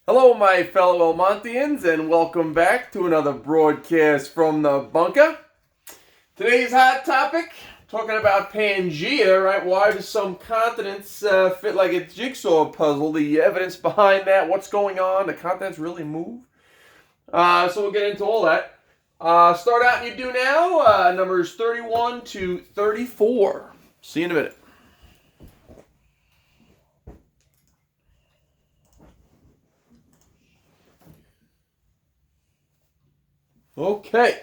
Hello, my fellow Elmontians, and welcome back to another broadcast from the bunker. Today's hot topic, talking about Pangea, right? Why do some continents fit like a jigsaw puzzle? The evidence behind that, what's going on, the continents really move? So we'll get into all that. Start out and you do now, numbers 31 to 34. See you in a minute. Okay.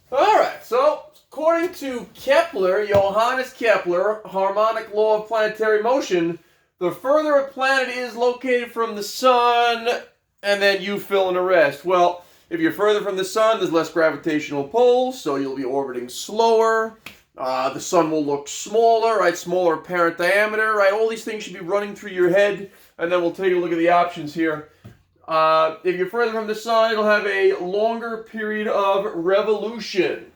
Alright, so according to Kepler, Johannes Kepler, harmonic law of planetary motion, the further a planet is located from the sun, and then you fill in the rest. Well, if you're further from the sun, there's less gravitational pull, so you'll be orbiting slower. The sun will look smaller, right? Smaller apparent diameter, right? All these things should be running through your head, and then we'll take a look at the options here. If you're further from the sun, it'll have a longer period of revolution.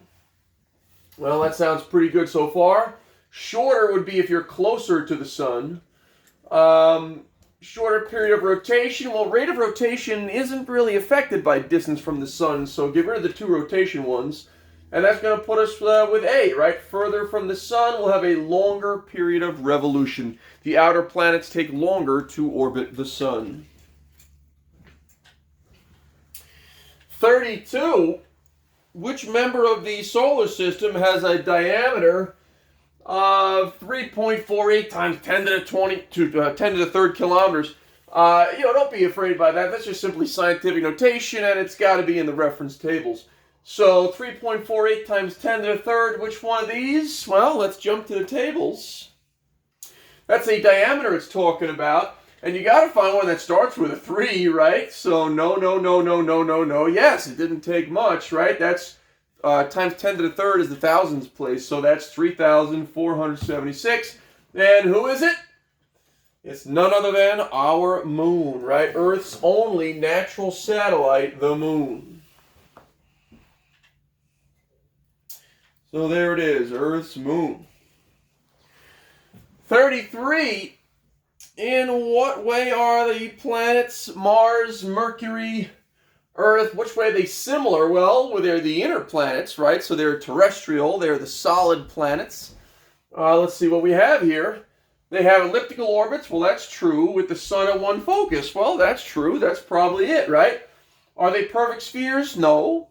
Well, that sounds pretty good so far. Shorter would be if you're closer to the sun. Shorter period of rotation. Well, rate of rotation isn't really affected by distance from the sun, so get rid of the two rotation ones. And that's going to put us with A, right? Further from the sun, we'll have a longer period of revolution. The outer planets take longer to orbit the sun. 32, which member of the solar system has a diameter of 3.48 times 10 to the 10 to the third kilometers? Don't be afraid by that. That's just simply scientific notation, and it's got to be in the reference tables. So 3.48 times 10 to the third, which one of these? Well, let's jump to the tables. That's a diameter it's talking about. And you got to find one that starts with a 3, right? So no. Yes, it didn't take much, right? That's times 10 to the third is the thousands place. So that's 3,476. And who is it? It's none other than our moon, right? Earth's only natural satellite, the moon. So there it is, Earth's moon. 33. In what way are the planets Mars, Mercury, Earth, which way are they similar? Well, they're the inner planets, right? So they're terrestrial, they're the solid planets. Let's see what we have here. They have elliptical orbits. Well, that's true. With the sun at one focus. Well, that's true. That's probably it, right? Are they perfect spheres? No.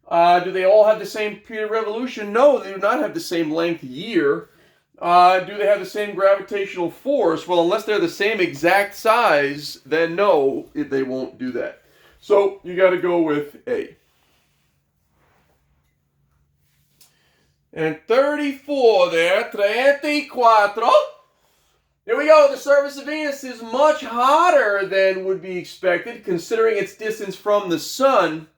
Do they all have the same period of revolution? No, they do not have the same length year. Do they have the same gravitational force? Well, unless they're the same exact size, then no, they won't do that. So you got to go with A. And 34 there, 34. Here we go. The surface of Venus is much hotter than would be expected, considering its distance from the sun.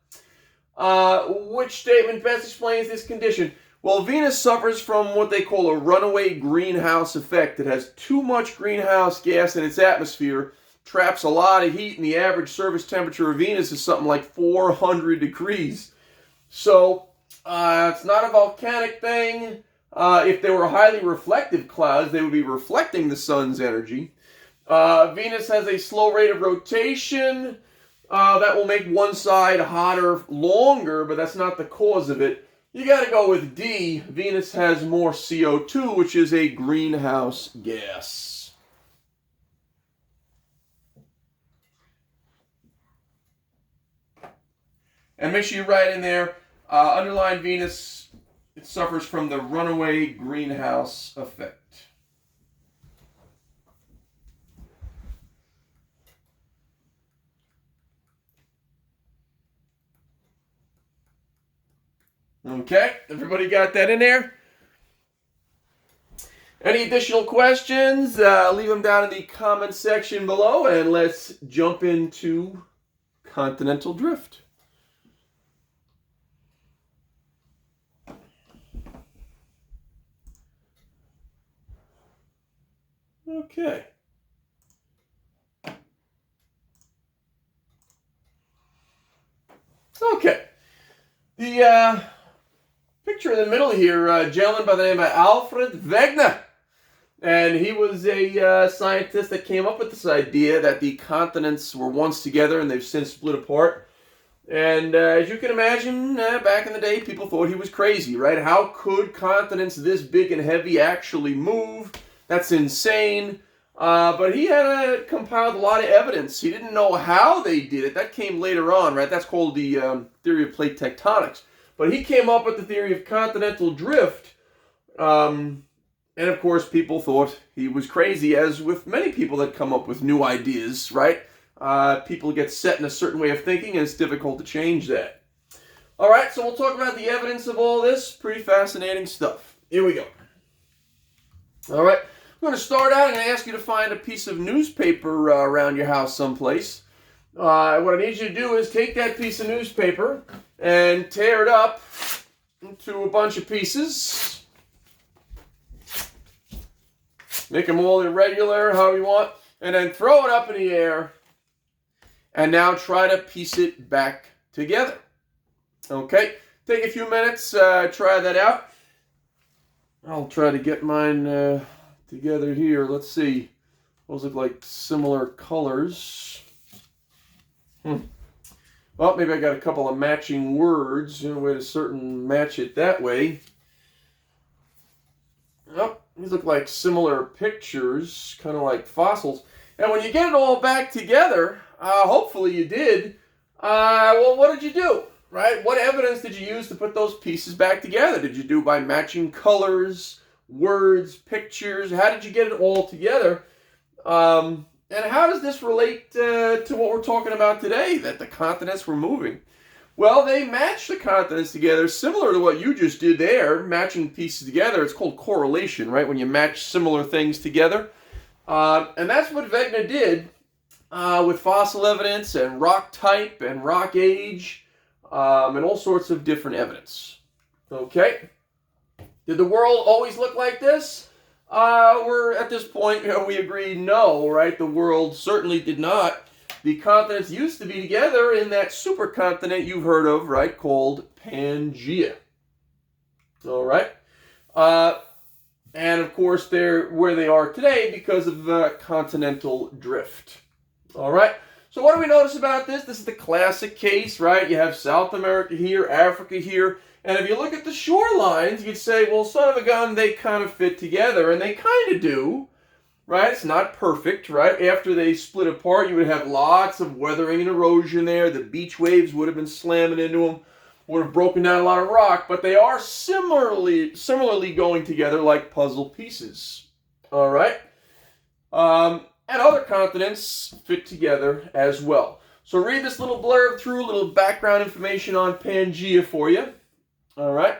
Which statement best explains this condition? Well, Venus suffers from what they call a runaway greenhouse effect. It has too much greenhouse gas in its atmosphere, traps a lot of heat, and the average surface temperature of Venus is something like 400 degrees. So, it's not a volcanic thing. If there were highly reflective clouds, they would be reflecting the sun's energy. Venus has a slow rate of rotation that will make one side hotter longer, but that's not the cause of it. You got to go with D. Venus has more CO2, which is a greenhouse gas. And make sure you write in there, underline Venus, it suffers from the runaway greenhouse effect. Okay, everybody got that in there? Any additional questions? Leave them down in the comment section below, and let's jump into continental drift. Okay. Okay. The picture in the middle here, a gentleman by the name of Alfred Wegener. And he was a scientist that came up with this idea that the continents were once together and they've since split apart. And as you can imagine, back in the day, people thought he was crazy, right? How could continents this big and heavy actually move? That's insane. But he had compiled a lot of evidence. He didn't know how they did it. That came later on, right? That's called the theory of plate tectonics. But he came up with the theory of continental drift. And of course, people thought he was crazy, as with many people that come up with new ideas, right? People get set in a certain way of thinking, and it's difficult to change that. All right, so we'll talk about the evidence of all this. Pretty fascinating stuff. Here we go. All right, I'm going to start out. I'm going to ask you to find a piece of newspaper around your house someplace. What I need you to do is take that piece of newspaper and tear it up into a bunch of pieces. Make them all irregular, however you want, and then throw it up in the air. And now try to piece it back together. Okay, take a few minutes, try that out. I'll try to get mine together here. Let's see. Those look like similar colors. Well, maybe I got a couple of matching words in a way to certain match it that way. Oh, these look like similar pictures, kind of like fossils. And when you get it all back together, hopefully you did, well, what did you do, right? What evidence did you use to put those pieces back together? Did you do by matching colors, words, pictures? How did you get it all together? And how does this relate to what we're talking about today, that the continents were moving? Well, they matched the continents together, similar to what you just did there, matching pieces together. It's called correlation, right? When you match similar things together. And that's what Wegener did with fossil evidence and rock type and rock age and all sorts of different evidence. Okay? Did the world always look like this? We're at this point, we agree no, right? The world certainly did not. The continents used to be together in that supercontinent you've heard of, right, called Pangaea. All right? And of course, they're where they are today because of continental drift. All right? So what do we notice about this? This is the classic case, right? You have South America here, Africa here. And if you look at the shorelines, you'd say, well, son of a gun, they kind of fit together. And they kind of do. Right? It's not perfect, right? After they split apart, you would have lots of weathering and erosion there. The beach waves would have been slamming into them, would have broken down a lot of rock, but they are similarly going together like puzzle pieces. All right? And other continents fit together as well. So read this little blurb through, a little background information on Pangaea for you. All right?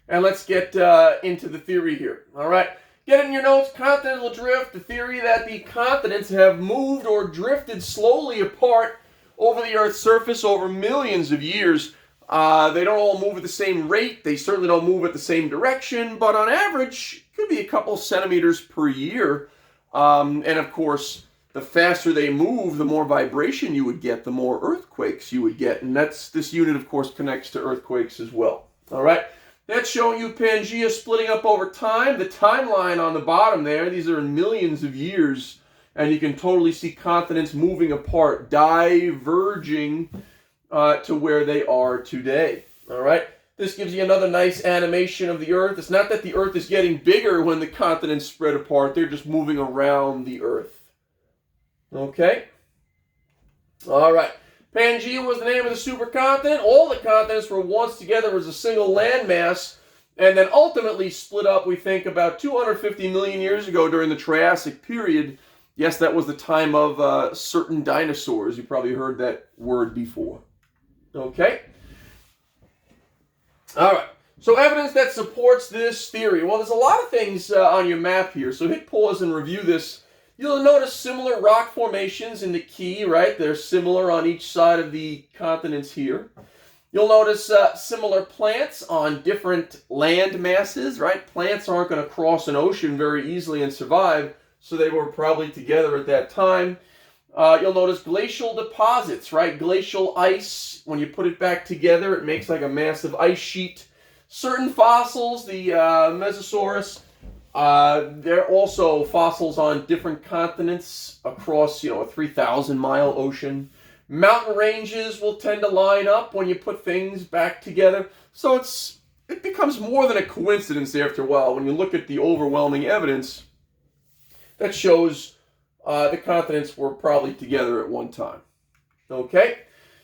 And let's get into the theory here. All right? Get it in your notes. Continental drift, the theory that the continents have moved or drifted slowly apart over the Earth's surface over millions of years. They don't all move at the same rate. They certainly don't move at the same direction. But on average, it could be a couple centimeters per year. And of course, the faster they move, the more vibration you would get, the more earthquakes you would get. And this unit, of course, connects to earthquakes as well. All right? That's showing you Pangaea splitting up over time. The timeline on the bottom there, these are in millions of years, and you can totally see continents moving apart, diverging to where they are today. All right? This gives you another nice animation of the Earth. It's not that the Earth is getting bigger when the continents spread apart. They're just moving around the Earth. Okay? All right. Pangaea was the name of the supercontinent. All the continents were once together as a single landmass, and then ultimately split up, we think, about 250 million years ago during the Triassic period. Yes, that was the time of certain dinosaurs. You probably heard that word before. Okay? All right. So evidence that supports this theory. Well, there's a lot of things on your map here, so hit pause and review this. You'll notice similar rock formations in the key, right? They're similar on each side of the continents here. You'll notice similar plants on different land masses, right? Plants aren't going to cross an ocean very easily and survive, so they were probably together at that time. You'll notice glacial deposits, right? Glacial ice, when you put it back together, it makes like a massive ice sheet. Certain fossils, the Mesosaurus, they're also fossils on different continents across, a 3,000-mile ocean. Mountain ranges will tend to line up when you put things back together. So it becomes more than a coincidence after a while when you look at the overwhelming evidence that shows the continents were probably together at one time. Okay,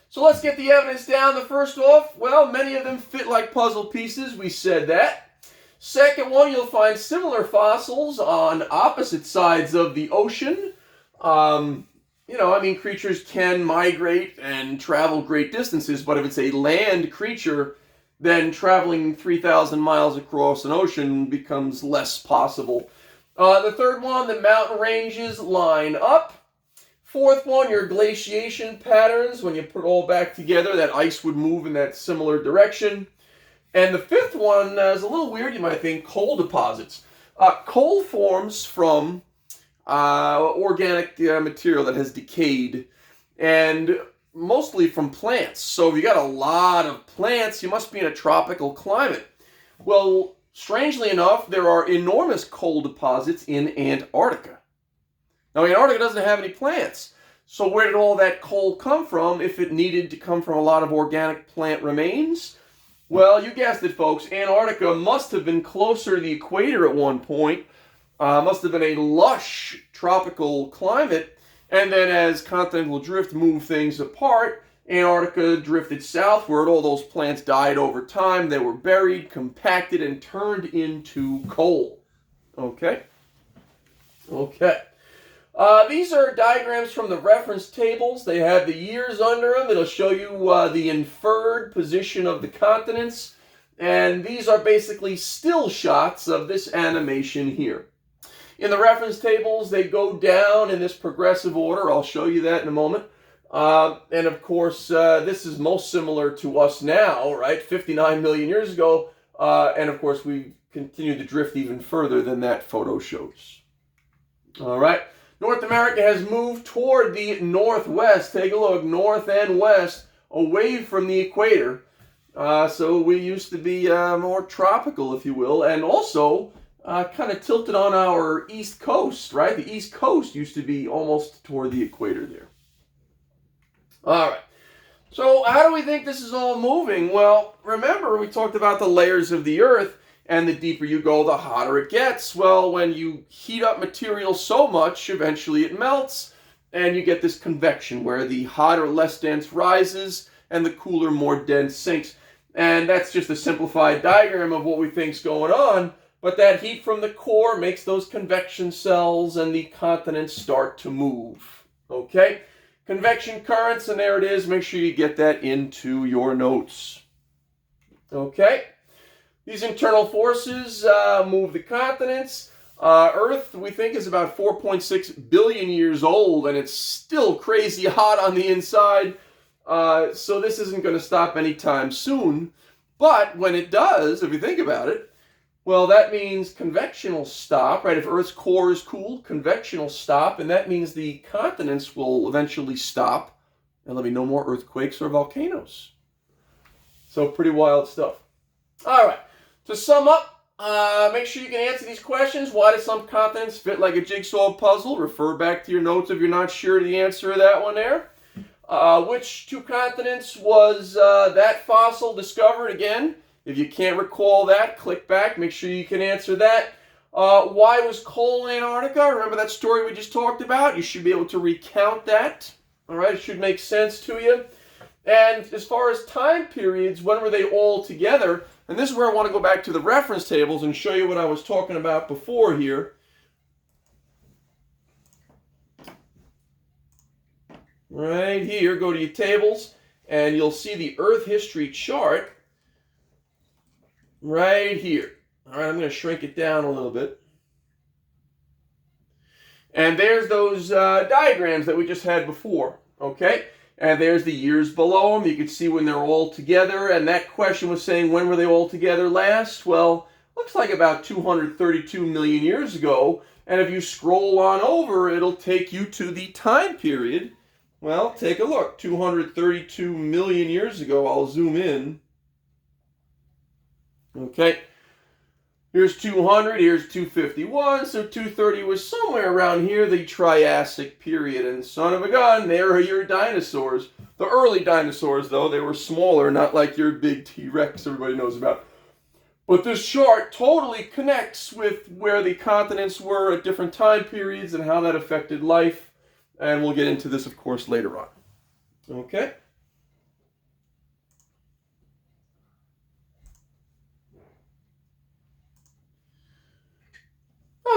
so let's get the evidence down. The first off, well, many of them fit like puzzle pieces. We said that. Second one, you'll find similar fossils on opposite sides of the ocean. Creatures can migrate and travel great distances, but if it's a land creature, then traveling 3,000 miles across an ocean becomes less possible. The third one, the mountain ranges line up. Fourth one, your glaciation patterns. When you put it all back together, that ice would move in that similar direction. And the fifth one is a little weird, you might think, coal deposits. Coal forms from organic material that has decayed, and mostly from plants. So if you got a lot of plants, you must be in a tropical climate. Well, strangely enough, there are enormous coal deposits in Antarctica. Now, Antarctica doesn't have any plants. So where did all that coal come from if it needed to come from a lot of organic plant remains? Well, you guessed it, folks. Antarctica must have been closer to the equator at one point. Must have been a lush tropical climate. And then as continental drift moved things apart, Antarctica drifted southward. All those plants died over time. They were buried, compacted, and turned into coal. Okay? Okay. These are diagrams from the reference tables. They have the years under them. It'll show you the inferred position of the continents. And these are basically still shots of this animation here. In the reference tables, they go down in this progressive order. I'll show you that in a moment. And of course, this is most similar to us now, right? 59 million years ago. And of course, we continue to drift even further than that photo shows. All right. North America has moved toward the northwest. Take a look, north and west, away from the equator. So we used to be more tropical, if you will, and also kind of tilted on our east coast, right? The east coast used to be almost toward the equator there. All right. So how do we think this is all moving? Well, remember we talked about the layers of the Earth, and the deeper you go, the hotter it gets. Well, when you heat up material so much, eventually it melts, and you get this convection where the hotter, less dense rises, and the cooler, more dense sinks. And that's just a simplified diagram of what we think's going on, but that heat from the core makes those convection cells, and the continents start to move. Okay? Convection currents, and there it is. Make sure you get that into your notes. Okay? These internal forces move the continents. Earth, we think, is about 4.6 billion years old, and it's still crazy hot on the inside. So this isn't going to stop anytime soon. But when it does, if you think about it, well, that means convection will stop, right? If Earth's core is cool, convection will stop, and that means the continents will eventually stop, and there'll be no more earthquakes or volcanoes. So pretty wild stuff. All right. To sum up, make sure you can answer these questions. Why do some continents fit like a jigsaw puzzle? Refer back to your notes if you're not sure the answer to that one there. Which two continents was that fossil discovered? Again, if you can't recall that, click back. Make sure you can answer that. Why was coal in Antarctica? Remember that story we just talked about? You should be able to recount that. All right, it should make sense to you. And as far as time periods, when were they all together? And this is where I want to go back to the reference tables and show you what I was talking about before here. Right here, go to your tables, and you'll see the Earth history chart right here. All right, I'm going to shrink it down a little bit. And there's those diagrams that we just had before, okay? And there's the years below them. You can see when they're all together. And that question was saying, when were they all together last? Well, looks like about 232 million years ago. And if you scroll on over, it'll take you to the time period. Well, take a look. 232 million years ago. I'll zoom in. Okay. Here's 200, here's 251, so 230 was somewhere around here, the Triassic period. And son of a gun, there are your dinosaurs. The early dinosaurs, though, they were smaller, not like your big T-Rex everybody knows about. But this chart totally connects with where the continents were at different time periods and how that affected life. And we'll get into this, of course, later on. Okay?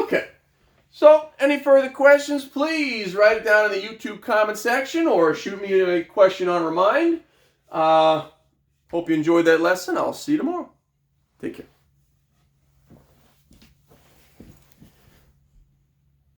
Okay. So, any further questions, please write it down in the YouTube comment section or shoot me a question on Remind. Hope you enjoyed that lesson. I'll see you tomorrow. Take care.